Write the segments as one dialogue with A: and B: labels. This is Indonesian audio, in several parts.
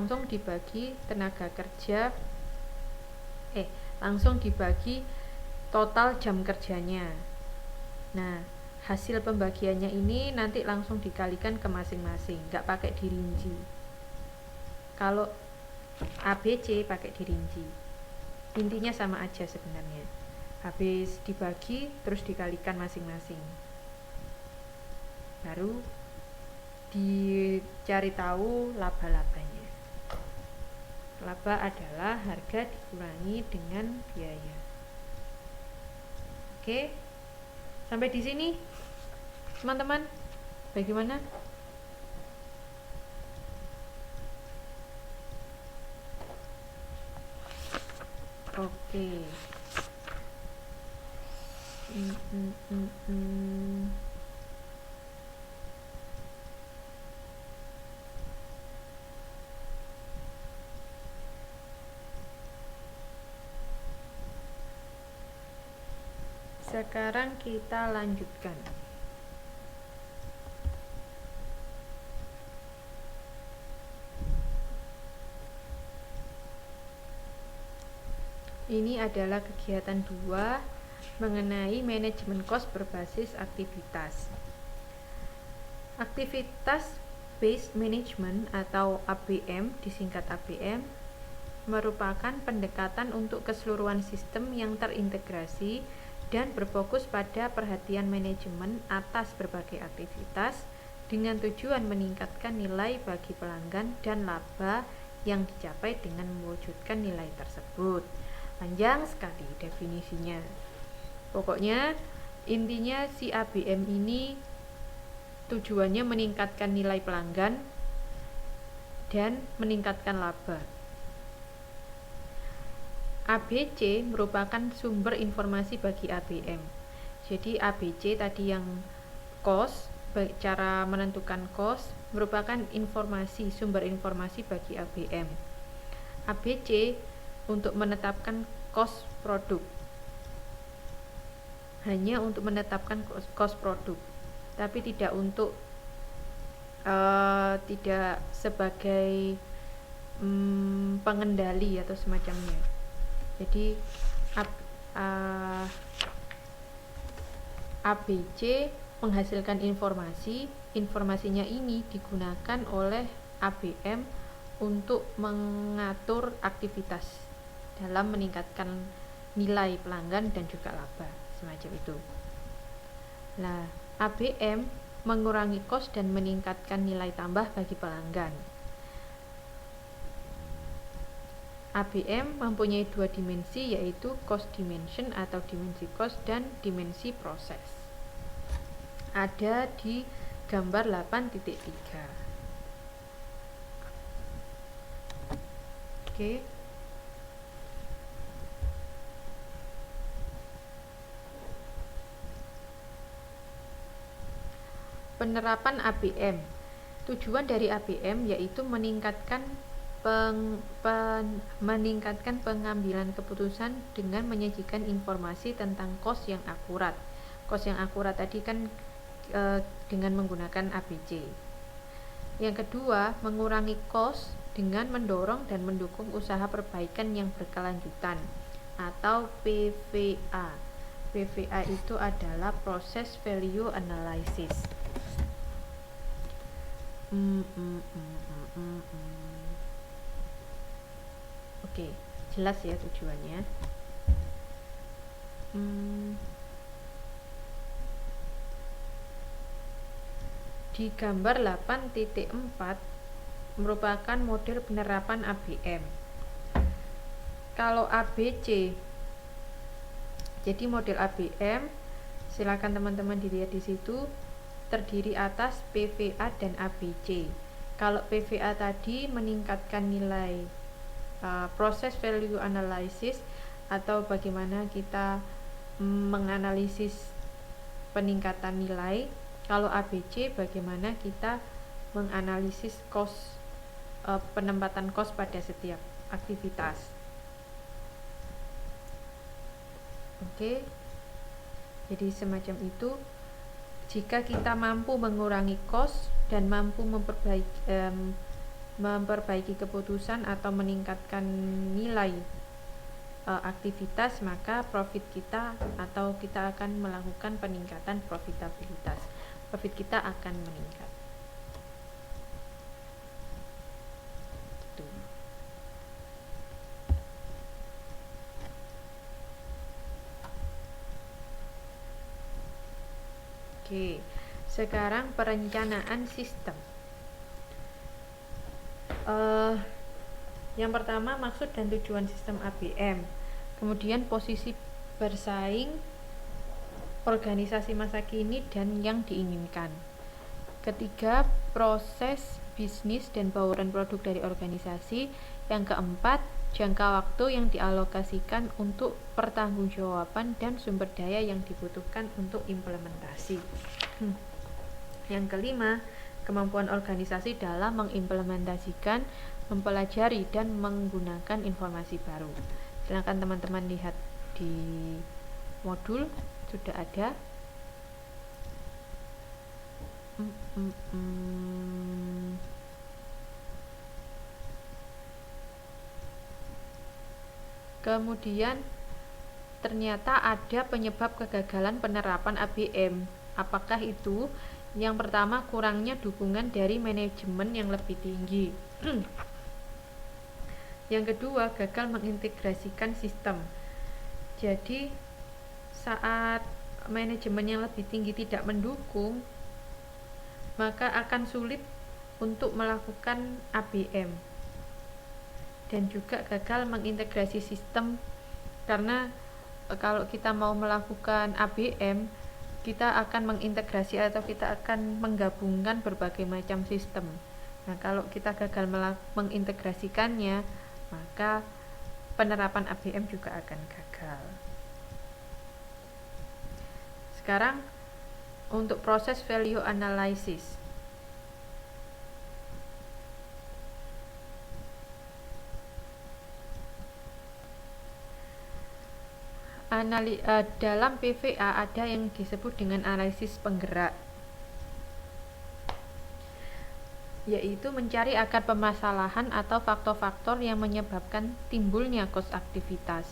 A: langsung dibagi tenaga kerja langsung dibagi total jam kerjanya. Nah, hasil pembagiannya ini nanti langsung dikalikan ke masing-masing, nggak pakai dirinci. Kalau ABC pakai dirinci. Intinya sama aja sebenarnya. Habis dibagi terus dikalikan masing-masing. Baru dicari tahu laba-labanya. Laba adalah harga dikurangi dengan biaya. Oke. Sampai di sini teman-teman, bagaimana? Oke. Sekarang kita lanjutkan. Ini adalah kegiatan 2 mengenai manajemen cost berbasis aktivitas. Aktivitas Based Management atau ABM, disingkat ABM, merupakan pendekatan untuk keseluruhan sistem yang terintegrasi dan berfokus pada perhatian manajemen atas berbagai aktivitas dengan tujuan meningkatkan nilai bagi pelanggan dan laba yang dicapai dengan mewujudkan nilai tersebut. Panjang sekali definisinya. Pokoknya intinya si ABM ini tujuannya meningkatkan nilai pelanggan dan meningkatkan laba. ABC merupakan sumber informasi bagi ABM. Jadi ABC tadi yang cost, cara menentukan cost merupakan informasi, sumber informasi bagi ABM. ABC untuk menetapkan cost produk, hanya untuk menetapkan cost produk, tapi tidak untuk tidak sebagai pengendali atau semacamnya. Jadi ABC menghasilkan informasi, informasinya ini digunakan oleh ABM untuk mengatur aktivitas dalam meningkatkan nilai pelanggan dan juga laba, semacam itu. Nah, ABM mengurangi cost dan meningkatkan nilai tambah bagi pelanggan. ABM mempunyai 2 dimensi, yaitu cost dimension atau dimensi cost dan dimensi proses. Ada di gambar 8.3. Oke. Penerapan ABM. Tujuan dari ABM yaitu meningkatkan pengambilan keputusan dengan menyajikan informasi tentang cost yang akurat. Cost yang akurat tadi kan dengan menggunakan ABC. Yang kedua, mengurangi cost dengan mendorong dan mendukung usaha perbaikan yang berkelanjutan atau PVA. PVA itu adalah Process Value Analysis. Oke, jelas ya tujuannya. Di gambar 8.4 merupakan model penerapan ABM. Kalau ABC, jadi model ABM, silakan teman-teman dilihat di situ, terdiri atas PVA dan ABC. Kalau PVA tadi meningkatkan nilai Process Value Analysis atau bagaimana kita menganalisis peningkatan nilai. Kalau ABC bagaimana kita menganalisis cost, penempatan cost pada setiap aktivitas. Oke. Jadi semacam itu. Jika kita mampu mengurangi cost dan mampu memperbaiki keputusan atau meningkatkan nilai aktivitas, maka profit kita atau kita akan melakukan peningkatan profitabilitas. Profit kita akan meningkat. Gitu. Oke, sekarang perencanaan sistem. Yang pertama, maksud dan tujuan sistem ABM. Kemudian posisi bersaing organisasi masa kini dan yang diinginkan. Ketiga, proses bisnis dan bauran produk dari organisasi. Yang keempat, jangka waktu yang dialokasikan untuk pertanggungjawaban dan sumber daya yang dibutuhkan untuk implementasi. Yang kelima, kemampuan organisasi dalam mengimplementasikan, mempelajari, dan menggunakan informasi baru. Silakan teman-teman lihat di modul sudah ada. Kemudian ternyata ada penyebab kegagalan penerapan ABM. Apakah itu? Yang pertama, kurangnya dukungan dari manajemen yang lebih tinggi. Yang kedua, gagal mengintegrasikan sistem. Jadi saat manajemen yang lebih tinggi tidak mendukung, maka akan sulit untuk melakukan ABM. Dan juga gagal mengintegrasi sistem, karena kalau kita mau melakukan ABM, kita akan mengintegrasi atau kita akan menggabungkan berbagai macam sistem. Nah, kalau kita gagal mengintegrasikannya, maka penerapan ABM juga akan gagal. Sekarang untuk proses value analysis. Dalam PVA ada yang disebut dengan analisis penggerak, yaitu mencari akar permasalahan atau faktor-faktor yang menyebabkan timbulnya kos aktivitas.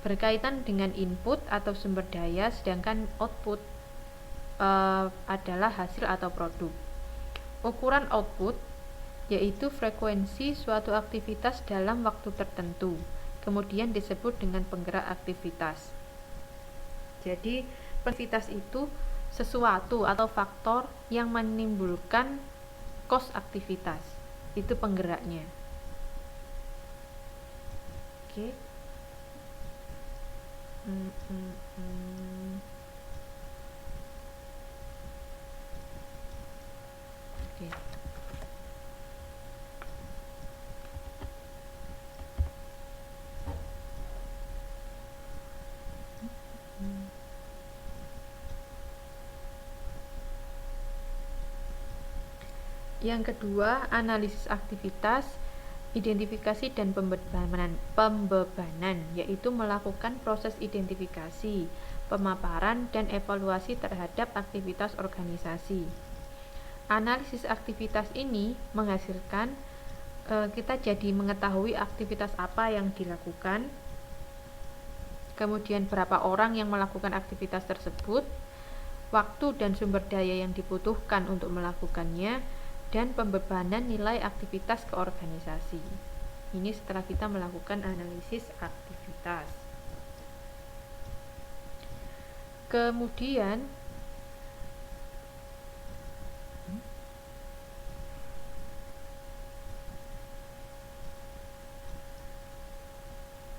A: Berkaitan dengan input atau sumber daya, sedangkan output adalah hasil atau produk. Ukuran output yaitu frekuensi suatu aktivitas dalam waktu tertentu, kemudian disebut dengan penggerak aktivitas. Jadi aktivitas itu sesuatu atau faktor yang menimbulkan kos aktivitas, itu penggeraknya. Oke. Oke. Yang kedua, analisis aktivitas, identifikasi dan pembebanan, yaitu melakukan proses identifikasi, pemaparan, dan evaluasi terhadap aktivitas organisasi. Analisis aktivitas ini menghasilkan kita jadi mengetahui aktivitas apa yang dilakukan, kemudian berapa orang yang melakukan aktivitas tersebut, waktu dan sumber daya yang dibutuhkan untuk melakukannya, dan pembebanan nilai aktivitas ke organisasi. Ini setelah kita melakukan analisis aktivitas. Kemudian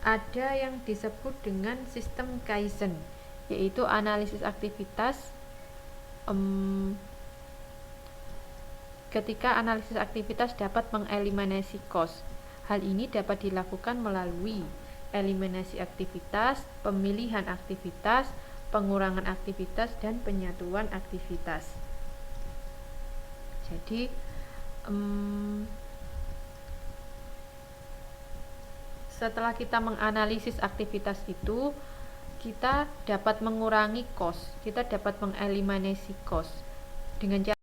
A: ada yang disebut dengan sistem Kaizen, yaitu analisis aktivitas. Ketika analisis aktivitas dapat mengeliminasi kos, hal ini dapat dilakukan melalui eliminasi aktivitas, pemilihan aktivitas, pengurangan aktivitas, dan penyatuan aktivitas. Jadi setelah kita menganalisis aktivitas itu, kita dapat mengurangi kos, kita dapat mengeliminasi kos. dengan cara